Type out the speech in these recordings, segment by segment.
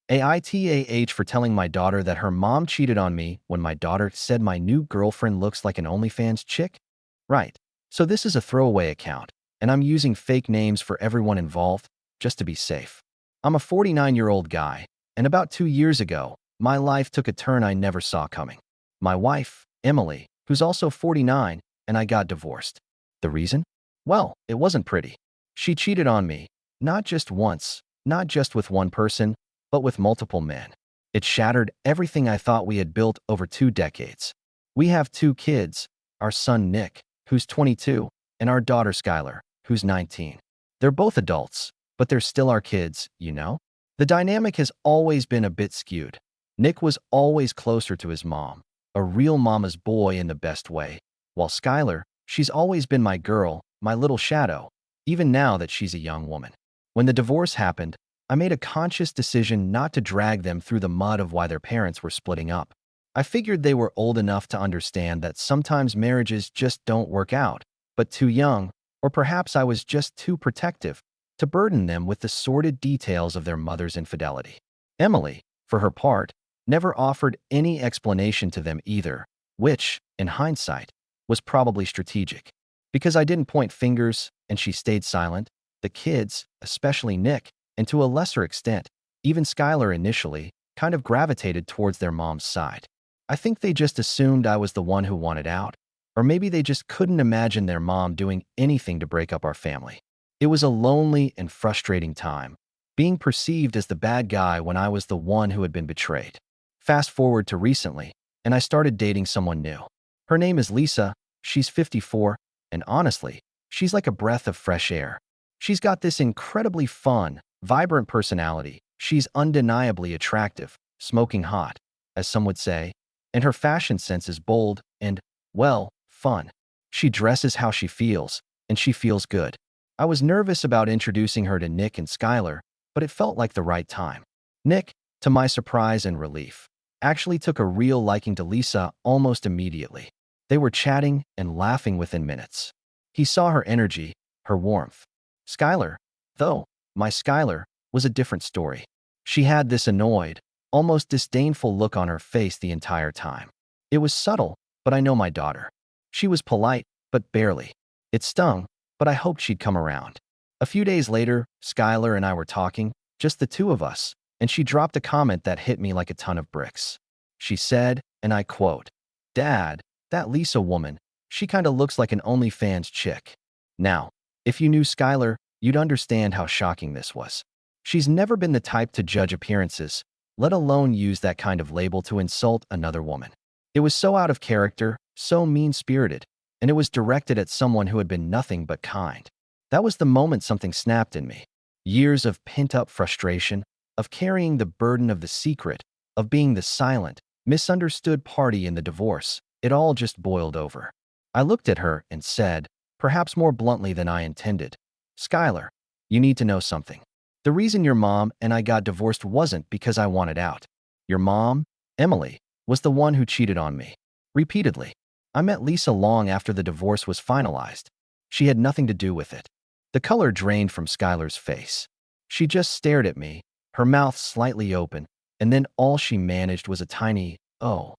AITAH for telling my daughter that her mom cheated on me when my daughter said my new girlfriend looks like an OnlyFans chick? Right. So this is a throwaway account, and I'm using fake names for everyone involved, just to be safe. I'm a 49-year-old guy, and about 2 years ago, my life took a turn I never saw coming. My wife, Emily, who's also 49, and I got divorced. The reason? Well, it wasn't pretty. She cheated on me, not just once, not just with one person, but with multiple men. It shattered everything I thought we had built over 2 decades. We have 2 kids, our son Nick, who's 22, and our daughter Skylar, who's 19. They're both adults, but they're still our kids, you know? The dynamic has always been a bit skewed. Nick was always closer to his mom, a real mama's boy in the best way, while Skylar, she's always been my girl, my little shadow, even now that she's a young woman. When the divorce happened, I made a conscious decision not to drag them through the mud of why their parents were splitting up. I figured they were old enough to understand that sometimes marriages just don't work out, but too young, or perhaps I was just too protective, to burden them with the sordid details of their mother's infidelity. Emily, for her part, never offered any explanation to them either, which, in hindsight, was probably strategic. Because I didn't point fingers and she stayed silent, the kids, especially Nick, and to a lesser extent, even Skylar initially, kind of gravitated towards their mom's side. I think they just assumed I was the one who wanted out, or maybe they just couldn't imagine their mom doing anything to break up our family. It was a lonely and frustrating time, being perceived as the bad guy when I was the one who had been betrayed. Fast forward to recently, and I started dating someone new. Her name is Lisa, she's 54, and honestly, she's like a breath of fresh air. She's got this incredibly fun, vibrant personality. She's undeniably attractive, smoking hot, as some would say, and her fashion sense is bold and, well, fun. She dresses how she feels, and she feels good. I was nervous about introducing her to Nick and Skylar, but it felt like the right time. Nick, to my surprise and relief, actually took a real liking to Lisa almost immediately. They were chatting and laughing within minutes. He saw her energy, her warmth. Skylar, though, my Skylar, was a different story. She had this annoyed, almost disdainful look on her face the entire time. It was subtle, but I know my daughter. She was polite, but barely. It stung, but I hoped she'd come around. A few days later, Skylar and I were talking, just the two of us, and she dropped a comment that hit me like a ton of bricks. She said, and I quote, "Dad, that Lisa woman, she kinda looks like an OnlyFans chick." Now, if you knew Skylar, you'd understand how shocking this was. She's never been the type to judge appearances, let alone use that kind of label to insult another woman. It was so out of character, so mean-spirited, and it was directed at someone who had been nothing but kind. That was the moment something snapped in me. Years of pent-up frustration, of carrying the burden of the secret, of being the silent, misunderstood party in the divorce, it all just boiled over. I looked at her and said, perhaps more bluntly than I intended, "Skylar, you need to know something. The reason your mom and I got divorced wasn't because I wanted out. Your mom, Emily, was the one who cheated on me. Repeatedly. I met Lisa long after the divorce was finalized. She had nothing to do with it." The color drained from Skylar's face. She just stared at me, her mouth slightly open, and then all she managed was a tiny, "oh."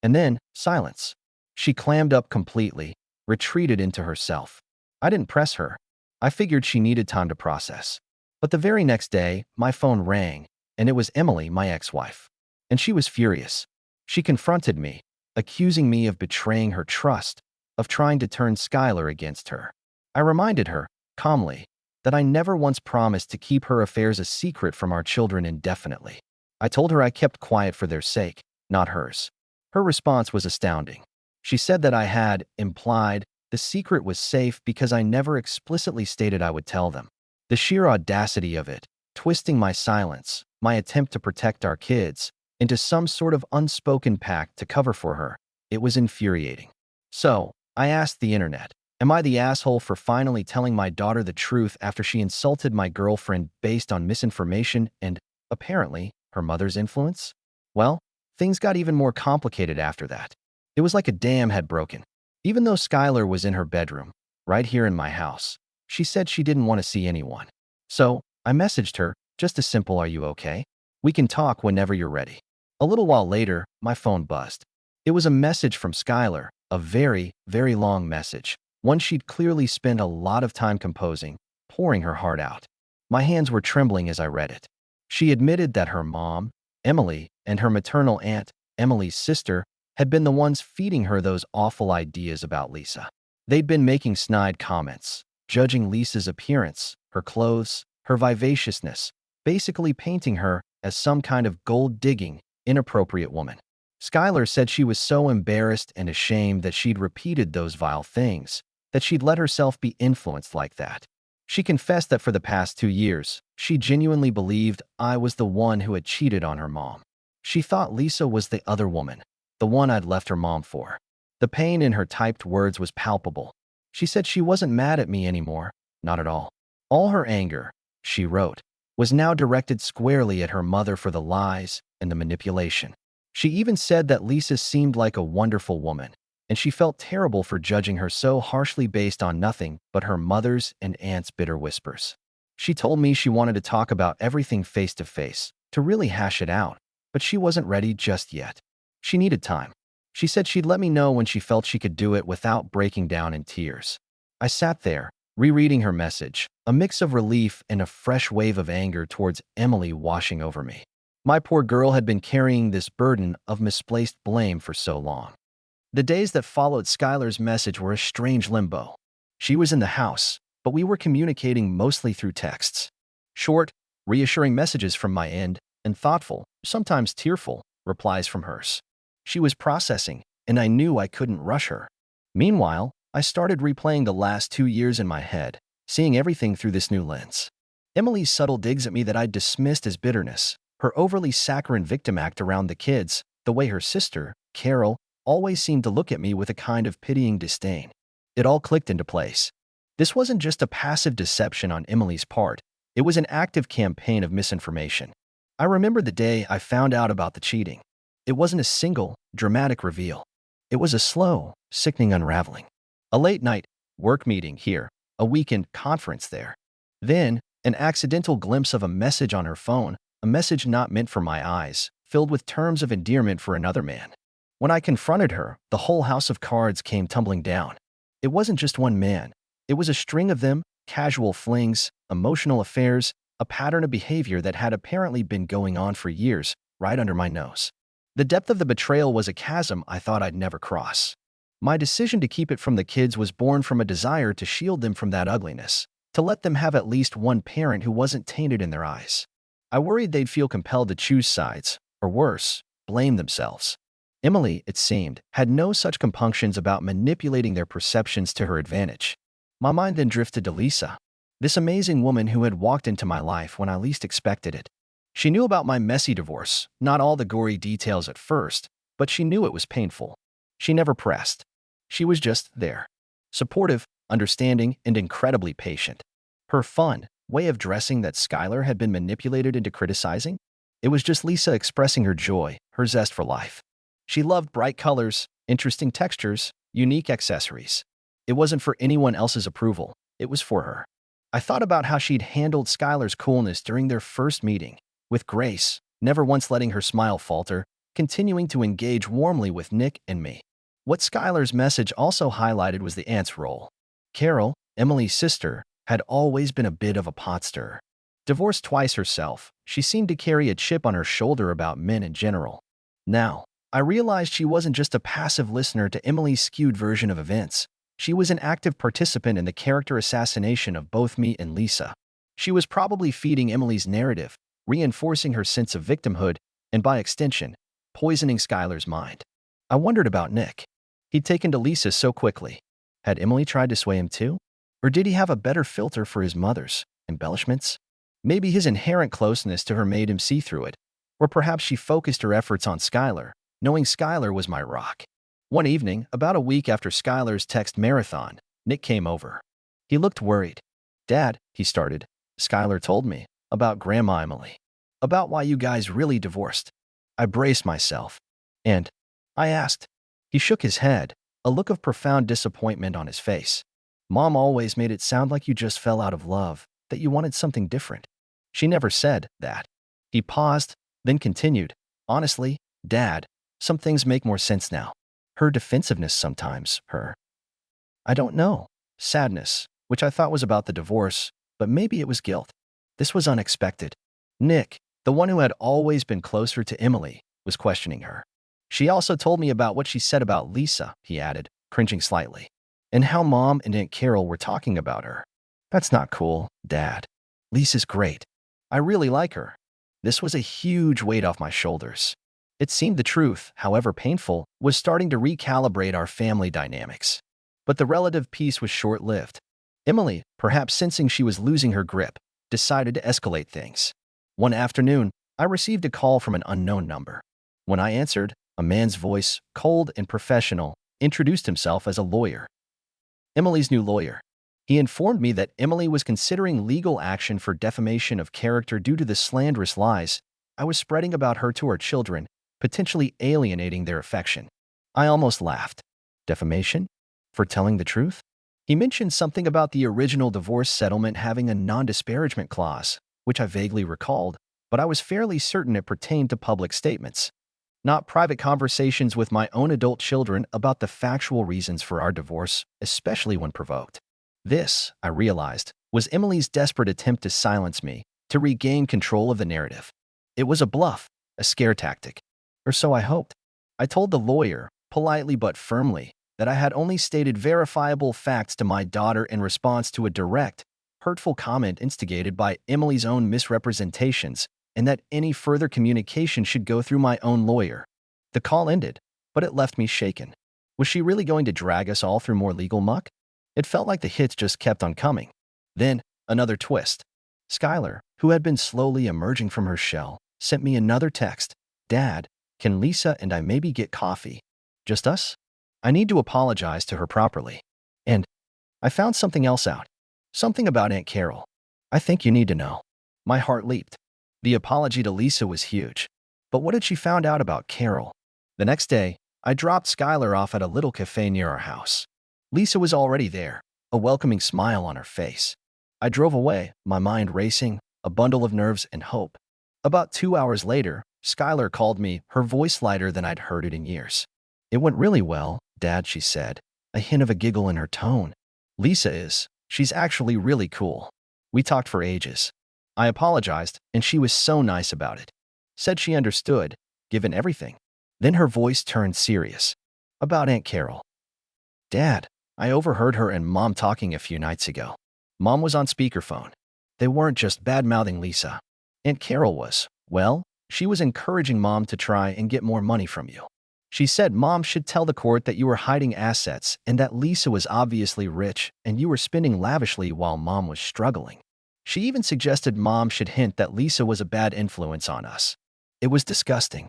And then, silence. She clammed up completely, retreated into herself. I didn't press her. I figured she needed time to process. But the very next day, my phone rang, and it was Emily, my ex-wife. And she was furious. She confronted me, accusing me of betraying her trust, of trying to turn Skylar against her. I reminded her, calmly, that I never once promised to keep her affairs a secret from our children indefinitely. I told her I kept quiet for their sake, not hers. Her response was astounding. She said that I had implied the secret was safe because I never explicitly stated I would tell them. The sheer audacity of it, twisting my silence, my attempt to protect our kids, into some sort of unspoken pact to cover for her, it was infuriating. So, I asked the internet, am I the asshole for finally telling my daughter the truth after she insulted my girlfriend based on misinformation and, apparently, her mother's influence? Well, things got even more complicated after that. It was like a dam had broken. Even though Skylar was in her bedroom, right here in my house, she said she didn't want to see anyone. So, I messaged her, just a simple "are you okay?" We can talk whenever you're ready. A little while later, my phone buzzed. It was a message from Skylar, a very, very long message, one she'd clearly spent a lot of time composing, pouring her heart out. My hands were trembling as I read it. She admitted that her mom, Emily, and her maternal aunt, Emily's sister, had been the ones feeding her those awful ideas about Lisa. They'd been making snide comments, judging Lisa's appearance, her clothes, her vivaciousness, basically painting her as some kind of gold-digging, inappropriate woman. Skylar said she was so embarrassed and ashamed that she'd repeated those vile things, that she'd let herself be influenced like that. She confessed that for the past 2 years, she genuinely believed I was the one who had cheated on her mom. She thought Lisa was the other woman, the one I'd left her mom for. The pain in her typed words was palpable. She said she wasn't mad at me anymore, not at all. All her anger, she wrote, was now directed squarely at her mother for the lies and the manipulation. She even said that Lisa seemed like a wonderful woman, and she felt terrible for judging her so harshly based on nothing but her mother's and aunt's bitter whispers. She told me she wanted to talk about everything face to face, to really hash it out, but she wasn't ready just yet. She needed time. She said she'd let me know when she felt she could do it without breaking down in tears. I sat there, rereading her message, a mix of relief and a fresh wave of anger towards Emily washing over me. My poor girl had been carrying this burden of misplaced blame for so long. The days that followed Skylar's message were a strange limbo. She was in the house, but we were communicating mostly through texts. Short, reassuring messages from my end, and thoughtful, sometimes tearful, replies from hers. She was processing, and I knew I couldn't rush her. Meanwhile, I started replaying the last 2 years in my head, seeing everything through this new lens. Emily's subtle digs at me that I'd dismissed as bitterness, her overly saccharine victim act around the kids, the way her sister, Carol, always seemed to look at me with a kind of pitying disdain. It all clicked into place. This wasn't just a passive deception on Emily's part, it was an active campaign of misinformation. I remember the day I found out about the cheating. It wasn't a single, dramatic reveal. It was a slow, sickening unraveling. A late-night work meeting here, a weekend conference there. Then, an accidental glimpse of a message on her phone, a message not meant for my eyes, filled with terms of endearment for another man. When I confronted her, the whole house of cards came tumbling down. It wasn't just one man. It was a string of them, casual flings, emotional affairs, a pattern of behavior that had apparently been going on for years, right under my nose. The depth of the betrayal was a chasm I thought I'd never cross. My decision to keep it from the kids was born from a desire to shield them from that ugliness, to let them have at least one parent who wasn't tainted in their eyes. I worried they'd feel compelled to choose sides, or worse, blame themselves. Emily, it seemed, had no such compunctions about manipulating their perceptions to her advantage. My mind then drifted to Lisa, this amazing woman who had walked into my life when I least expected it. She knew about my messy divorce, not all the gory details at first, but she knew it was painful. She never pressed. She was just there. Supportive, understanding, and incredibly patient. Her fun way of dressing that Skylar had been manipulated into criticizing? It was just Lisa expressing her joy, her zest for life. She loved bright colors, interesting textures, unique accessories. It wasn't for anyone else's approval. It was for her. I thought about how she'd handled Skylar's coolness during their first meeting, with grace, never once letting her smile falter, continuing to engage warmly with Nick and me. What Skylar's message also highlighted was the aunt's role. Carol, Emily's sister, had always been a bit of a pot stirrer. Divorced twice herself, she seemed to carry a chip on her shoulder about men in general. Now, I realized she wasn't just a passive listener to Emily's skewed version of events. She was an active participant in the character assassination of both me and Lisa. She was probably feeding Emily's narrative, reinforcing her sense of victimhood, and by extension, poisoning Skylar's mind. I wondered about Nick. He'd taken to Lisa so quickly. Had Emily tried to sway him too? Or did he have a better filter for his mother's embellishments? Maybe his inherent closeness to her made him see through it. Or perhaps she focused her efforts on Skylar, knowing Skylar was my rock. One evening, about a week after Skylar's text marathon, Nick came over. He looked worried. "Dad," he started, "Skylar told me about Grandma Emily. About why you guys really divorced." I braced myself. "And?" I asked. He shook his head, a look of profound disappointment on his face. "Mom always made it sound like you just fell out of love, that you wanted something different. She never said that." He paused, then continued, "Honestly, Dad, some things make more sense now. Her defensiveness sometimes, I don't know, sadness, which I thought was about the divorce, but maybe it was guilt. This was unexpected." Nick, the one who had always been closer to Emily, was questioning her. "She also told me about what she said about Lisa," he added, cringing slightly, "and how Mom and Aunt Carol were talking about her. That's not cool, Dad. Lisa's great. I really like her." This was a huge weight off my shoulders. It seemed the truth, however painful, was starting to recalibrate our family dynamics. But the relative peace was short-lived. Emily, perhaps sensing she was losing her grip, decided to escalate things. One afternoon, I received a call from an unknown number. When I answered, a man's voice, cold and professional, introduced himself as a lawyer. Emily's new lawyer. He informed me that Emily was considering legal action for defamation of character due to the slanderous lies I was spreading about her to her children, potentially alienating their affection. I almost laughed. Defamation? For telling the truth? He mentioned something about the original divorce settlement having a non-disparagement clause, which I vaguely recalled, but I was fairly certain it pertained to public statements, not private conversations with my own adult children about the factual reasons for our divorce, especially when provoked. This, I realized, was Emily's desperate attempt to silence me, to regain control of the narrative. It was a bluff, a scare tactic. Or so I hoped. I told the lawyer, politely but firmly, that I had only stated verifiable facts to my daughter in response to a direct, hurtful comment instigated by Emily's own misrepresentations, and that any further communication should go through my own lawyer. The call ended, but it left me shaken. Was she really going to drag us all through more legal muck? It felt like the hits just kept on coming. Then, another twist. Skylar, who had been slowly emerging from her shell, sent me another text. "Dad, can Lisa and I maybe get coffee? Just us? I need to apologize to her properly." And I found something else out. Something about Aunt Carol. "I think you need to know." My heart leaped. The apology to Lisa was huge. But what had she found out about Carol? The next day, I dropped Skylar off at a little cafe near our house. Lisa was already there, a welcoming smile on her face. I drove away, my mind racing, a bundle of nerves and hope. About 2 hours later, Skylar called me, her voice lighter than I'd heard it in years. "It went really well, Dad," she said, a hint of a giggle in her tone. She's actually really cool. We talked for ages." I apologized, and she was so nice about it. Said she understood, given everything. Then her voice turned serious. "About Aunt Carol. Dad, I overheard her and Mom talking a few nights ago. Mom was on speakerphone. They weren't just bad-mouthing Lisa. Aunt Carol was, well, she was encouraging Mom to try and get more money from you. She said Mom should tell the court that you were hiding assets and that Lisa was obviously rich and you were spending lavishly while Mom was struggling. She even suggested Mom should hint that Lisa was a bad influence on us. It was disgusting.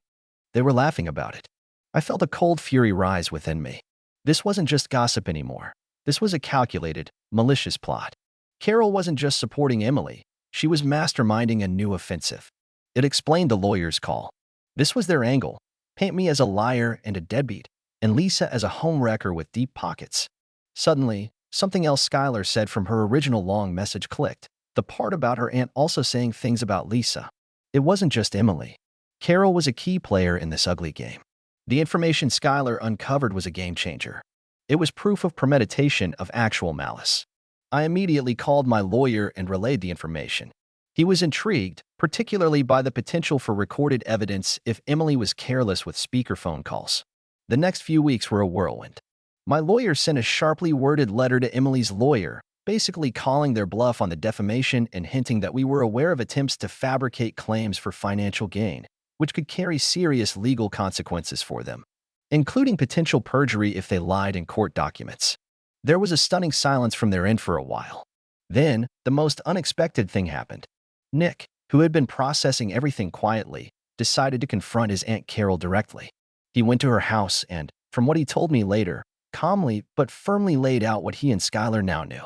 They were laughing about it. I felt a cold fury rise within me. This wasn't just gossip anymore. This was a calculated, malicious plot. Carol wasn't just supporting Emily. She was masterminding a new offensive. It explained the lawyer's call. This was their angle. Paint me as a liar and a deadbeat, and Lisa as a homewrecker with deep pockets. Suddenly, something else Skylar said from her original long message clicked. The part about her aunt also saying things about Lisa. It wasn't just Emily. Carol was a key player in this ugly game. The information Skylar uncovered was a game changer. It was proof of premeditation, of actual malice. I immediately called my lawyer and relayed the information. He was intrigued, particularly by the potential for recorded evidence if Emily was careless with speakerphone calls. The next few weeks were a whirlwind. My lawyer sent a sharply worded letter to Emily's lawyer, basically calling their bluff on the defamation and hinting that we were aware of attempts to fabricate claims for financial gain, which could carry serious legal consequences for them, including potential perjury if they lied in court documents. There was a stunning silence from their end for a while. Then, the most unexpected thing happened. Nick, who had been processing everything quietly, decided to confront his Aunt Carol directly. He went to her house and, from what he told me later, calmly but firmly laid out what he and Skylar now knew.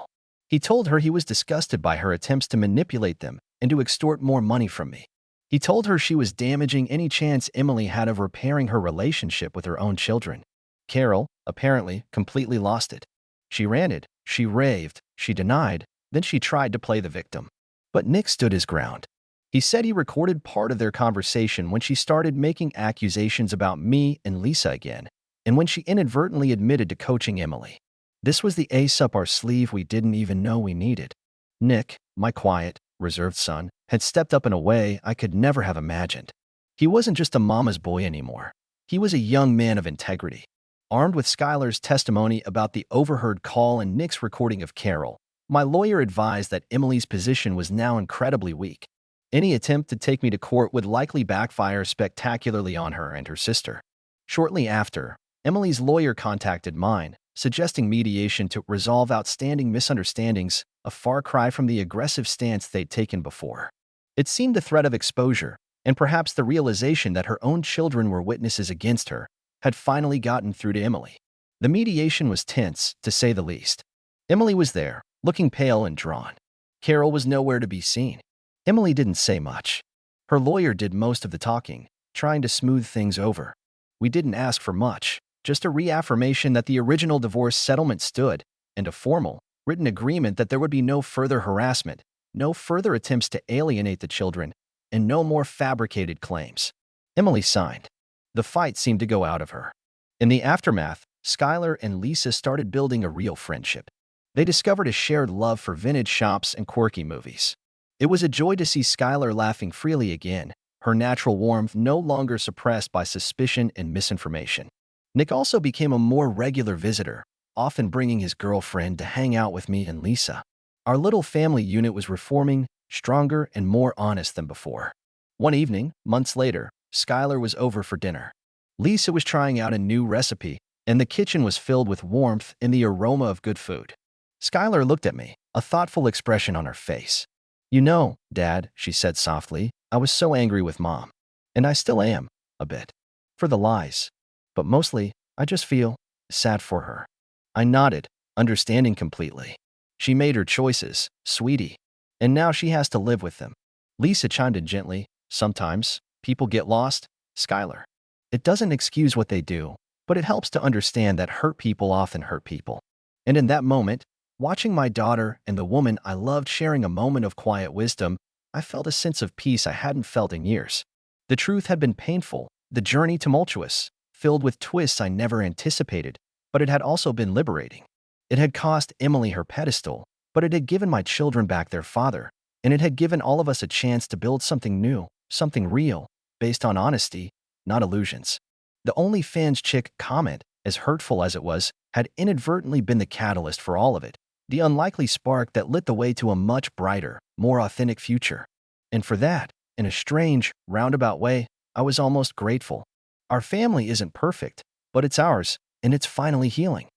He told her he was disgusted by her attempts to manipulate them and to extort more money from me. He told her she was damaging any chance Emily had of repairing her relationship with her own children. Carol, apparently, completely lost it. She ranted, she raved, she denied, then she tried to play the victim. But Nick stood his ground. He said he recorded part of their conversation when she started making accusations about me and Lisa again, and when she inadvertently admitted to coaching Emily. This was the ace up our sleeve we didn't even know we needed. Nick, my quiet, reserved son, had stepped up in a way I could never have imagined. He wasn't just a mama's boy anymore. He was a young man of integrity. Armed with Skylar's testimony about the overheard call and Nick's recording of Carol, my lawyer advised that Emily's position was now incredibly weak. Any attempt to take me to court would likely backfire spectacularly on her and her sister. Shortly after, Emily's lawyer contacted mine, suggesting mediation to resolve outstanding misunderstandings, a far cry from the aggressive stance they'd taken before. It seemed a threat of exposure, and perhaps the realization that her own children were witnesses against her, had finally gotten through to Emily. The mediation was tense, to say the least. Emily was there, looking pale and drawn. Carol was nowhere to be seen. Emily didn't say much. Her lawyer did most of the talking, trying to smooth things over. We didn't ask for much, just a reaffirmation that the original divorce settlement stood, and a formal, written agreement that there would be no further harassment, no further attempts to alienate the children, and no more fabricated claims. Emily signed. The fight seemed to go out of her. In the aftermath, Skylar and Lisa started building a real friendship. They discovered a shared love for vintage shops and quirky movies. It was a joy to see Skylar laughing freely again, her natural warmth no longer suppressed by suspicion and misinformation. Nick also became a more regular visitor, often bringing his girlfriend to hang out with me and Lisa. Our little family unit was reforming, stronger and more honest than before. One evening, months later, Skylar was over for dinner. Lisa was trying out a new recipe, and the kitchen was filled with warmth and the aroma of good food. Skylar looked at me, a thoughtful expression on her face. "You know, Dad," she said softly, "I was so angry with Mom. And I still am, a bit. For the lies. But mostly, I just feel sad for her." I nodded, understanding completely. She made her choices, sweetie. And now she has to live with them. Lisa chimed in gently. "Sometimes, people get lost, Skylar. It doesn't excuse what they do, but it helps to understand that hurt people often hurt people." And in that moment, watching my daughter and the woman I loved sharing a moment of quiet wisdom, I felt a sense of peace I hadn't felt in years. The truth had been painful, the journey tumultuous, filled with twists I never anticipated, but it had also been liberating. It had cost Emily her pedestal, but it had given my children back their father, and it had given all of us a chance to build something new, something real, based on honesty, not illusions. The OnlyFans chick comment, as hurtful as it was, had inadvertently been the catalyst for all of it, the unlikely spark that lit the way to a much brighter, more authentic future. And for that, in a strange, roundabout way, I was almost grateful. Our family isn't perfect, but it's ours, and it's finally healing.